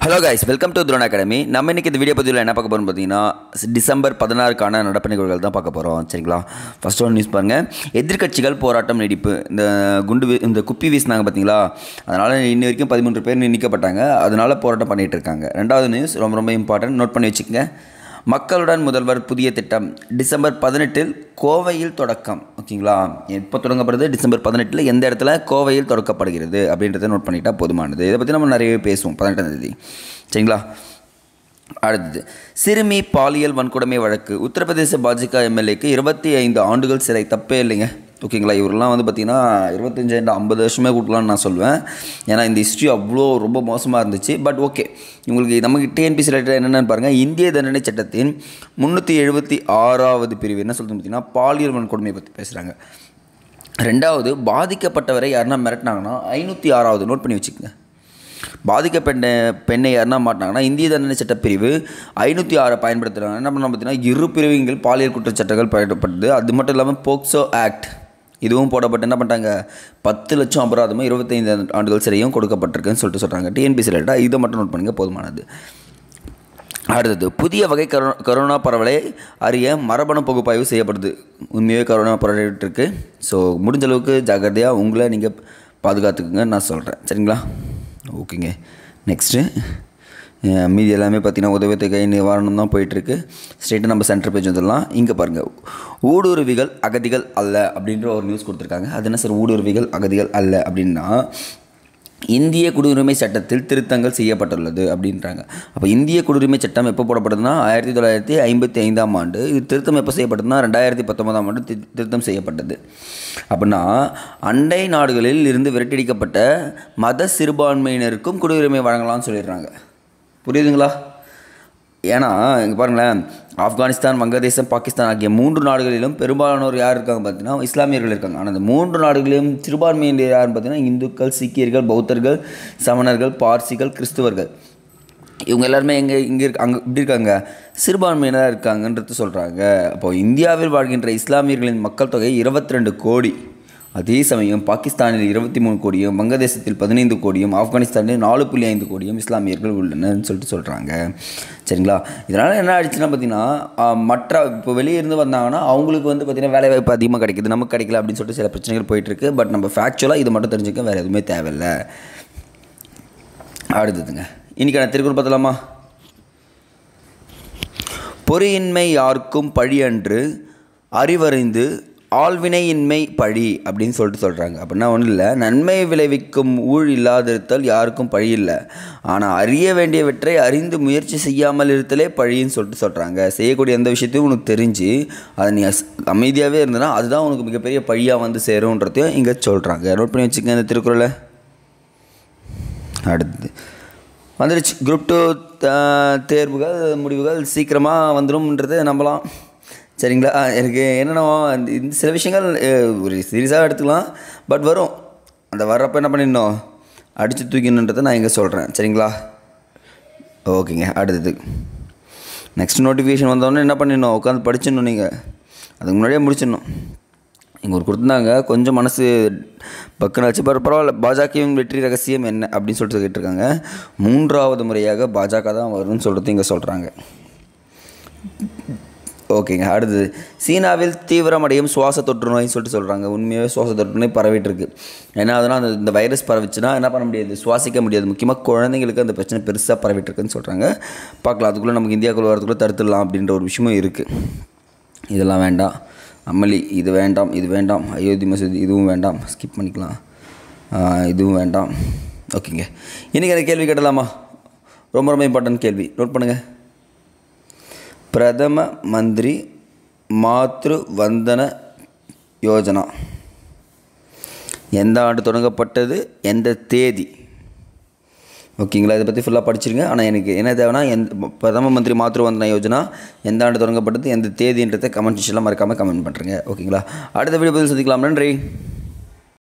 Hello guys, welcome to drone academy. நம்ம இன்றைக்கி இந்த வீடியோ பதிவில் என்ன பார்க்க போகிறோம் பார்த்தீங்கன்னா, டிசம்பர் 16க்கான நடப்பு நிகழ்வுகள் தான் பார்க்க போகிறோம். சரிங்களா? ஃபர்ஸ்ட் ஒன் நியூஸ் பாருங்கள். எதிர்க்கட்சிகள் போராட்டம் நீடிப்பு. இந்த குப்பி வீசினாங்க பார்த்தீங்களா, அதனால் இன்னி வரைக்கும் 13 பேர் நீக்கப்பட்டாங்க. அதனால் போராட்டம் பண்ணிகிட்டு இருக்காங்க. ரெண்டாவது நியூஸ் ரொம்ப இம்பார்ட்டன்ட், நோட் பண்ணி வச்சுக்கோங்க. மக்களுடன் முதல்வர் புதிய திட்டம் டிசம்பர் 18 கோவையில் தொடக்கம். ஓகேங்களா? எப்போ தொடங்கப்படுது? டிசம்பர் 18 எந்த இடத்துல கோவையில் தொடக்கப்படுகிறது அப்படின்றத நோட் பண்ணிட்டால் போதுமானது. இதை பற்றி நம்ம நிறையவே பேசுவோம் 18ஆம் தேதி. சரிங்களா? அடுத்தது, சிறுமி பாலியல் வன்கொடுமை வழக்கு. உத்தரப்பிரதேச பாஜக எம்எல்ஏக்கு 25 ஆண்டுகள் சிறை. தப்பே இல்லைங்க. ஓகேங்களா? இவரெல்லாம் பார்த்திங்கன்னா 25 50 வருஷமே கொடுக்கலான்னு நான் சொல்லுவேன். ஏன்னா இந்த ஹிஸ்ட்ரி அவ்வளோ ரொம்ப மோசமாக இருந்துச்சு. பட் ஓகே, இவங்களுக்கு நமக்கு டிஎன்பிசி ரிலேட்டட் என்னென்னு பாருங்கள். இந்திய தண்டனை சட்டத்தின் 376வது பிரிவு என்ன சொல்லுது பார்த்திங்கன்னா, பாலியல் வன்கொடுமையை பற்றி பேசுகிறாங்க. ரெண்டாவது, பாதிக்கப்பட்டவரை யாருன்னா மிரட்டினாங்கன்னா 506வது நோட் பண்ணி வச்சுக்கோங்க. பாதிக்கப்பட்ட பெண்ணை யாருன்னா மாட்டினாங்கன்னா இந்திய தண்டனை சட்டப்பிரிவு 506 பயன்படுத்துகிறாங்க. என்ன பண்ணால் பார்த்தீங்கன்னா, இரு பிரிவுகள் பாலியல் குற்றச்சாட்டுகள் பயன்படுது. அது மட்டும் இல்லாமல் போக்சோ ஆக்ட் இதுவும் போடப்பட்டு என்ன பண்ணிட்டாங்க, 10 லட்சம் அபராதமும் 25 ஆண்டுகள் சிறையும் கொடுக்கப்பட்டிருக்குன்னு சொல்கிறாங்க. டிஎன்பிசி ரிலேட்டடாக இதை மட்டும் நோட் பண்ணுங்கள், போதுமானது. அடுத்தது, புதிய வகை கரோனா பரவலை அறிய மரபணு பகுப்பாய்வு செய்யப்படுது. உண்மையாகவே கரோனா பரவிட்டு இருக்குது. ஸோ முடிஞ்ச அளவுக்கு ஜாக்கிரதையாக உங்களை நீங்கள் பாதுகாத்துக்குங்கன்னு நான் சொல்கிறேன். சரிங்களா? ஓகேங்க. நெக்ஸ்ட்டு மீதி எல்லாமே பார்த்திங்கன்னா உதவித்தொகை நிவாரணம் தான் போயிட்டுருக்கு. ஸ்ட்ரெயிட்டாக நம்ம சென்டர் பேஜ் வந்துடலாம். இங்கே பாருங்கள், ஊடுருவிகள் அகதிகள் அல்ல அப்படின்ற ஒரு நியூஸ் கொடுத்துருக்காங்க. அது என்ன சார் ஊடுருவிகள் அகதிகள் அல்ல அப்படின்னா, இந்திய குடியுரிமை சட்டத்தில் திருத்தங்கள் செய்யப்பட்டுள்ளது அப்படின்றாங்க. அப்போ இந்திய குடியுரிமை சட்டம் எப்போ போடப்பட்டதுன்னா 1955ஆம் ஆண்டு. இது திருத்தம் எப்போ செய்யப்பட்டதுன்னா 2019ஆம் ஆண்டு திருத்தம் செய்யப்பட்டது. அப்படின்னா அண்டை நாடுகளில் இருந்து விரட்டடிக்கப்பட்ட மத சிறுபான்மையினருக்கும் குடியுரிமை வழங்கலாம்னு சொல்லிடுறாங்க. புரியுதுங்களா? ஏன்னா இங்கே பாருங்களேன், ஆப்கானிஸ்தான், வங்கதேசம், பாகிஸ்தான் ஆகிய 3 நாடுகளிலும் பெரும்பாலானோர் யார் இருக்காங்க பார்த்தீங்கன்னா, இஸ்லாமியர்கள் இருக்காங்க. ஆனால் அந்த 3 நாடுகளிலும் சிறுபான்மையினர் யாருன்னு பார்த்தீங்கன்னா, இந்துக்கள், சீக்கியர்கள், பௌத்தர்கள், சமணர்கள், பார்சிகள், கிறிஸ்துவர்கள். இவங்க எல்லாருமே இங்கே அங்கே இப்படி இருக்காங்க, சிறுபான்மையினராக இருக்காங்கன்றது சொல்கிறாங்க. அப்போது இந்தியாவில் வாழ்கின்ற இஸ்லாமியர்களின் மக்கள் தொகை 22 கோடி. அதே சமயம் பாகிஸ்தானில் 23 கோடியும், வங்கதேசத்தில் 15 கோடியும், ஆப்கானிஸ்தானில் 4.5 கோடியும் இஸ்லாமியர்கள் உள்ளனர்னு சொல்கிறாங்க. சரிங்களா? இதனால் என்ன ஆயிடுச்சுன்னா பார்த்திங்கன்னா, மற்ற இப்போ வெளியே இருந்து வந்தாங்கன்னா அவங்களுக்கு பார்த்திங்கன்னா வேலை வாய்ப்பு அதிகமாக கிடைக்குது, நமக்கு கிடைக்கல அப்படின்னு சொல்லிட்டு சில பிரச்சனைகள் போயிட்டுருக்கு. பட் நம்ம ஃபேக்சுவலாக இது மட்டும் தெரிஞ்சுக்க வேறு எதுவுமே தேவையில்லை. அடுத்ததுங்க, இன்றைக்கான திருக்குறள் பார்த்தலாமா? பொறியின்மை யாருக்கும் பழி அன்று, அறிவறிந்து ஆள்வினையின்மை பழி அப்படின்னு சொல்கிறாங்க. அப்படின்னா ஒன்றும் இல்லை, நன்மை விளைவிக்கும் ஊழ் இல்லாதிருத்தல் யாருக்கும் பழி இல்லை. ஆனால் அறிய வேண்டியவற்றை அறிந்து முயற்சி செய்யாமல் இருத்தலே பழின்னு சொல்கிறாங்க. செய்யக்கூடிய எந்த விஷயத்தையும் உனக்கு தெரிஞ்சு அதை நீ அமைதியாகவே இருந்தனா அதுதான் உனக்கு மிகப்பெரிய பழியாக சேரும்ன்றதையும் இங்கே சொல்கிறாங்க. நோட் பண்ணி வச்சுக்கோங்க இந்த திருக்குறளை. அடுத்து வந்துடுச்சு, குரூப் 2 தேர்வுகள் முடிவுகள் சீக்கிரமாக வந்துடும்ன்றதை நம்பலாம். சரிங்களா? எனக்கு என்னென்னா இந்த சில விஷயங்கள் ஒரு சீரியஸாக எடுத்துக்கலாம். பட் வரும், அந்த வர்றப்போ என்ன பண்ணிடணும், அடித்து தூக்கணுன்றதை நான் இங்கே சொல்கிறேன். சரிங்களா? ஓகேங்க. அடுத்தது நெக்ஸ்ட் நோட்டிஃபிகேஷன் வந்தோடனே என்ன பண்ணிடணும், உட்காந்து படிச்சிடணும். நீங்கள் அதுக்கு முன்னாடியே முடிச்சிடணும். இங்கே ஒரு கொடுத்துருந்தாங்க, கொஞ்சம் மனசு பக்குனாச்சு. பரவாயில்ல. பாஜகவின் வெற்றி ரகசியம் என்ன அப்படின்னு சொல்லிட்டு கேட்டிருக்காங்க. 3வது முறையாக பாஜக தான் வரும்னு சொல்கிறது இங்கே சொல்கிறாங்க. ஓகேங்க. அடுத்தது, சீனாவில் தீவிரமடையும் சுவாச தொற்று நோய்னு சொல்கிறாங்க. உண்மையாகவே சுவாச தொற்று நோய் பரவிட்டு இருக்குது. ஏன்னா அதனால் இந்த வைரஸ் பரவிச்சுன்னா என்ன பண்ண முடியாது, சுவாசிக்க முடியாது. முக்கியமாக குழந்தைங்களுக்கு அந்த பிரச்சனை பெருசாக பரவிட்டு இருக்குன்னு சொல்கிறாங்க. பார்க்கலாம், அதுக்குள்ளே நமக்கு இந்தியாவுக்குள்ளே வரதுக்குள்ளே தடுத்துடலாம் அப்படின்ற ஒரு விஷயமும் இருக்குது. இதெல்லாம் வேண்டாம், அமளி இது வேண்டாம், இது வேண்டாம், அயோத்தி மசூதி இதுவும் வேண்டாம், ஸ்கிப் பண்ணிக்கலாம், இதுவும் வேண்டாம். ஓகேங்க. இன்றைக்கி அந்த கேள்வி கேட்டலாமா? ரொம்ப இம்பார்ட்டன்ட் கேள்வி, நோட் பண்ணுங்கள். பிரதம மந்திரி மாத்ரு வந்தன யோஜனா எந்த ஆண்டு தொடங்கப்பட்டது, எந்த தேதி? ஓகேங்களா? இதை பற்றி ஃபுல்லாக படிச்சிருங்க. ஆனால் எனக்கு என்ன தேவைன்னா, பிரதம மந்திரி மாத்ரு வந்தன யோஜனா எந்த ஆண்டு தொடங்கப்பட்டது, எந்த தேதின்றதை கமெண்ட் செக்ஷனில் மறக்காமல் கமெண்ட் பண்ணுறேங்க. ஓகேங்களா? அடுத்த வீடியோ பதில் சந்திக்கலாம். நன்றி.